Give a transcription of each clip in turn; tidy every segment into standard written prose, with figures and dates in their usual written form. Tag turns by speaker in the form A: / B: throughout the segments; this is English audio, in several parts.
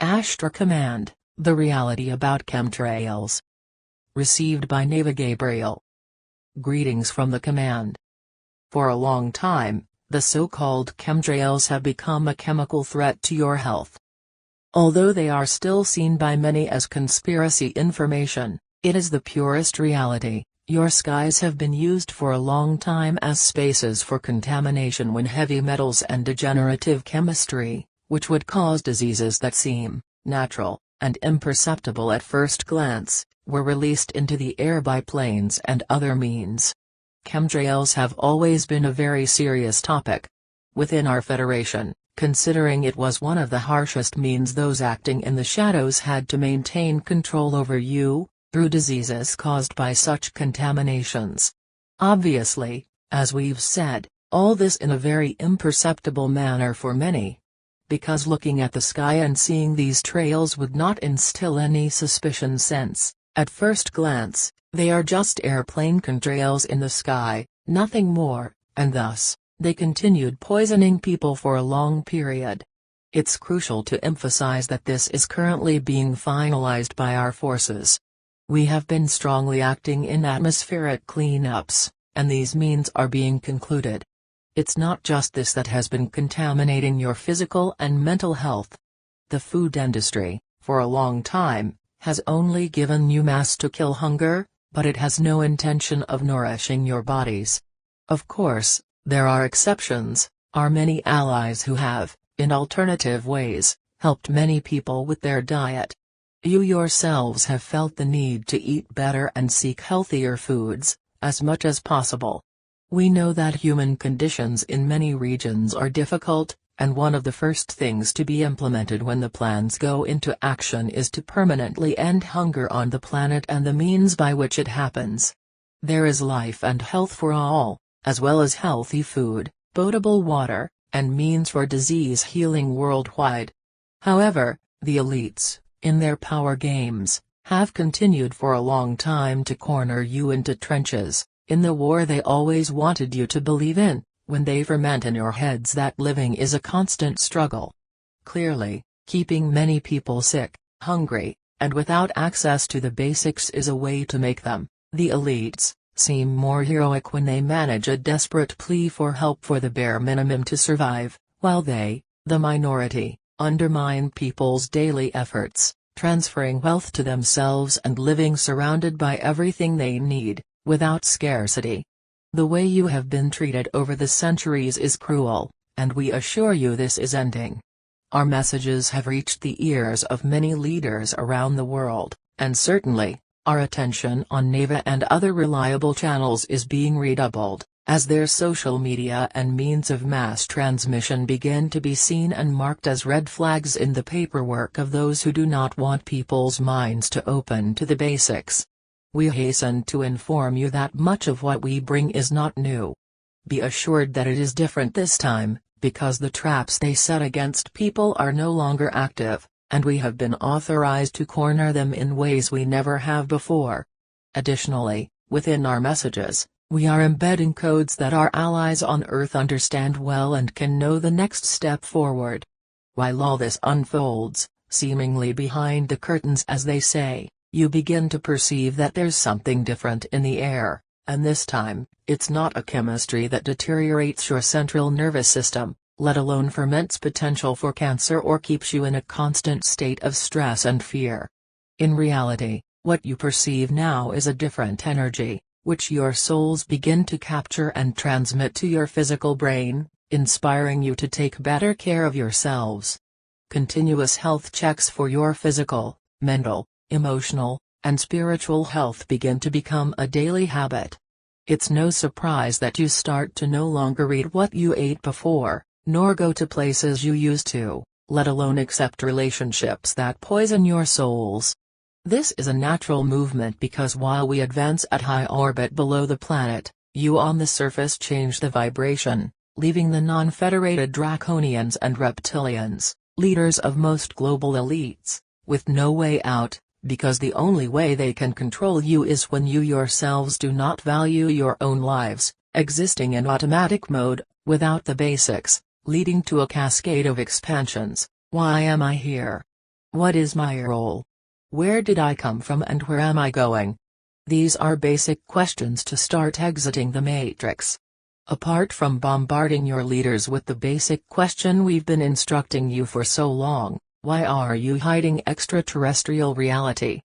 A: Ashtar Command, the reality about chemtrails. Received by Neva Gabriel. Greetings from the command. For a long time, the so-called chemtrails have become a chemical threat to your health. Although they are still seen by many as conspiracy information, it is the purest reality. Your skies have been used for a long time as spaces for contamination when heavy metals and degenerative chemistry, which would cause diseases that seem natural and imperceptible at first glance, were released into the air by planes and other means. Chemtrails have always been a very serious topic within our federation, considering it was one of the harshest means those acting in the shadows had to maintain control over you, through diseases caused by such contaminations. Obviously, as we've said, all this in a very imperceptible manner for many. Because looking at the sky and seeing these trails would not instill any suspicion since, at first glance, they are just airplane contrails in the sky, nothing more, and thus, they continued poisoning people for a long period. It's crucial to emphasize that this is currently being finalized by our forces. We have been strongly acting in atmospheric cleanups, and these means are being concluded. It's not just this that has been contaminating your physical and mental health. The food industry, for a long time, has only given you mass to kill hunger, but it has no intention of nourishing your bodies. Of course, there are exceptions, our many allies who have, in alternative ways, helped many people with their diet. You yourselves have felt the need to eat better and seek healthier foods, as much as possible. We know that human conditions in many regions are difficult, and one of the first things to be implemented when the plans go into action is to permanently end hunger on the planet and the means by which it happens. There is life and health for all, as well as healthy food, potable water, and means for disease healing worldwide. However, the elites, in their power games, have continued for a long time to corner you into trenches, in the war they always wanted you to believe in, when they ferment in your heads that living is a constant struggle. Clearly, keeping many people sick, hungry, and without access to the basics is a way to make them, the elites, seem more heroic when they manage a desperate plea for help for the bare minimum to survive, while they, the minority, undermine people's daily efforts, transferring wealth to themselves and living surrounded by everything they need, without scarcity. The way you have been treated over the centuries is cruel, and we assure you this is ending. Our messages have reached the ears of many leaders around the world, and certainly, our attention on Neva and other reliable channels is being redoubled, as their social media and means of mass transmission begin to be seen and marked as red flags in the paperwork of those who do not want people's minds to open to the basics. We hasten to inform you that much of what we bring is not new. Be assured that it is different this time, because the traps they set against people are no longer active, and we have been authorized to corner them in ways we never have before. Additionally, within our messages, we are embedding codes that our allies on Earth understand well and can know the next step forward. While all this unfolds, seemingly behind the curtains as they say, you begin to perceive that there's something different in the air, and this time, it's not a chemistry that deteriorates your central nervous system, let alone ferments potential for cancer or keeps you in a constant state of stress and fear. In reality, what you perceive now is a different energy, which your souls begin to capture and transmit to your physical brain, inspiring you to take better care of yourselves. Continuous health checks for your physical, mental, emotional, and spiritual health begin to become a daily habit. It's no surprise that you start to no longer eat what you ate before, nor go to places you used to, let alone accept relationships that poison your souls. This is a natural movement because while we advance at high orbit below the planet, you on the surface change the vibration, leaving the non-federated draconians and reptilians, leaders of most global elites, with no way out, because the only way they can control you is when you yourselves do not value your own lives, existing in automatic mode, without the basics, leading to a cascade of expansions. Why am I here? What is my role? Where did I come from and where am I going? These are basic questions to start exiting the matrix. Apart from bombarding your leaders with the basic question we've been instructing you for so long, why are you hiding extraterrestrial reality?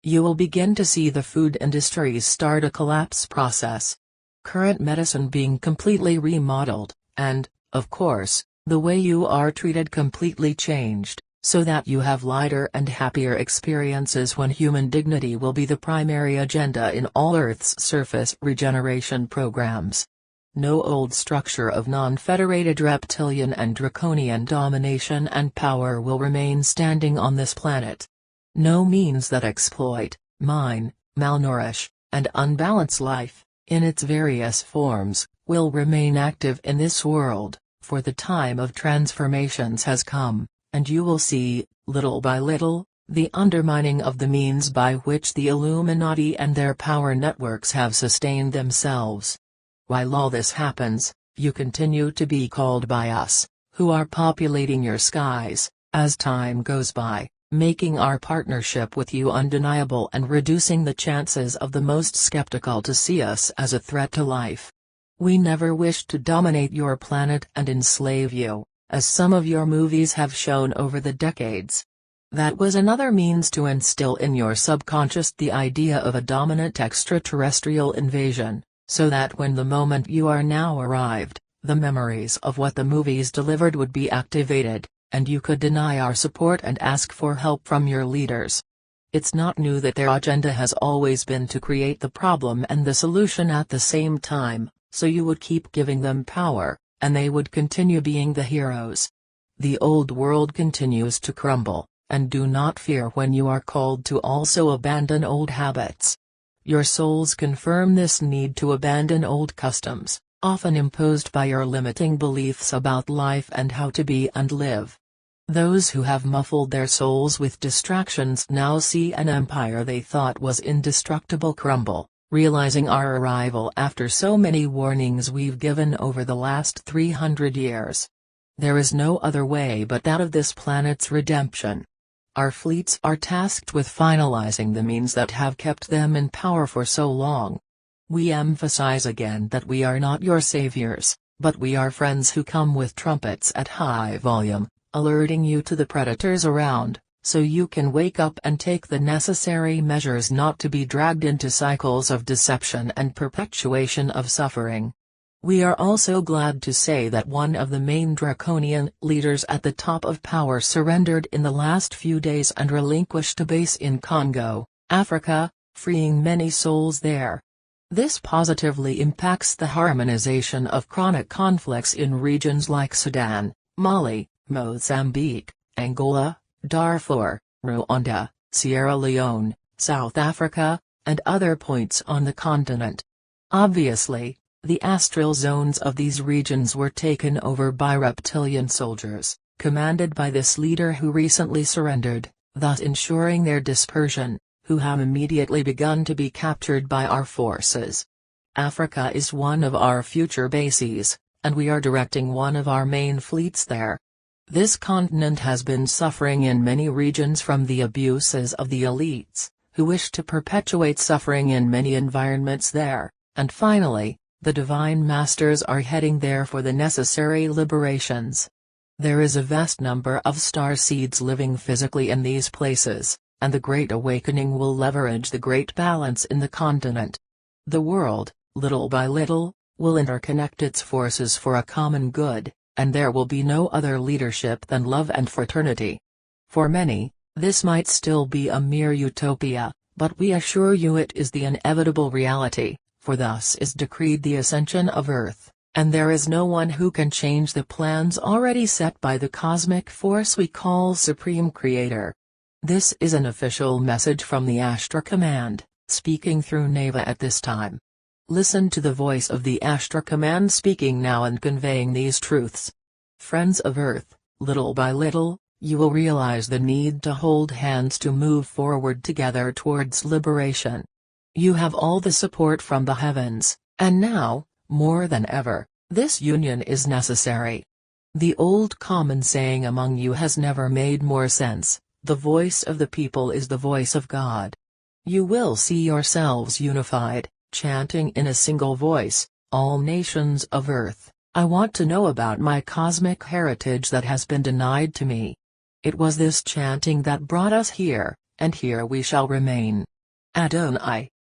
A: You will begin to see the food industries start a collapse process. Current medicine being completely remodeled, and, of course, the way you are treated completely changed, so that you have lighter and happier experiences when human dignity will be the primary agenda in all Earth's surface regeneration programs. No old structure of non-federated reptilian and draconian domination and power will remain standing on this planet. No means that exploit, mine, malnourish, and unbalance life, in its various forms, will remain active in this world, for the time of transformations has come, and you will see, little by little, the undermining of the means by which the Illuminati and their power networks have sustained themselves. While all this happens, you continue to be called by us, who are populating your skies, as time goes by, making our partnership with you undeniable and reducing the chances of the most skeptical to see us as a threat to life. We never wished to dominate your planet and enslave you, as some of your movies have shown over the decades. That was another means to instill in your subconscious the idea of a dominant extraterrestrial invasion, so that when the moment you are now arrived, the memories of what the movies delivered would be activated, and you could deny our support and ask for help from your leaders. It's not new that their agenda has always been to create the problem and the solution at the same time, so you would keep giving them power, and they would continue being the heroes. The old world continues to crumble, and do not fear when you are called to also abandon old habits. Your souls confirm this need to abandon old customs, often imposed by your limiting beliefs about life and how to be and live. Those who have muffled their souls with distractions now see an empire they thought was indestructible crumble, realizing our arrival after so many warnings we've given over the last 300 years. There is no other way but that of this planet's redemption. Our fleets are tasked with finalizing the means that have kept them in power for so long. We emphasize again that we are not your saviors, but we are friends who come with trumpets at high volume, alerting you to the predators around, so you can wake up and take the necessary measures not to be dragged into cycles of deception and perpetuation of suffering. We are also glad to say that one of the main draconian leaders at the top of power surrendered in the last few days and relinquished a base in Congo, Africa, freeing many souls there. This positively impacts the harmonization of chronic conflicts in regions like Sudan, Mali, Mozambique, Angola, Darfur, Rwanda, Sierra Leone, South Africa, and other points on the continent. Obviously, the astral zones of these regions were taken over by reptilian soldiers, commanded by this leader who recently surrendered, thus ensuring their dispersion, who have immediately begun to be captured by our forces. Africa is one of our future bases, and we are directing one of our main fleets there. This continent has been suffering in many regions from the abuses of the elites, who wish to perpetuate suffering in many environments there, and finally, the Divine Masters are heading there for the necessary liberations. There is a vast number of star seeds living physically in these places, and the Great Awakening will leverage the great balance in the continent. The world, little by little, will interconnect its forces for a common good, and there will be no other leadership than love and fraternity. For many, this might still be a mere utopia, but we assure you it is the inevitable reality. For thus is decreed the ascension of Earth, and there is no one who can change the plans already set by the cosmic force we call Supreme Creator. This is an official message from the Ashtar Command, speaking through Neva at this time. Listen to the voice of the Ashtar Command speaking now and conveying these truths. Friends of Earth, little by little, you will realize the need to hold hands to move forward together towards liberation. You have all the support from the heavens, and now, more than ever, this union is necessary. The old common saying among you has never made more sense, The voice of the people is the voice of God. You will see yourselves unified, chanting in a single voice, all nations of earth, I want to know about my cosmic heritage that has been denied to me. It was this chanting that brought us here, and here we shall remain. Adonai.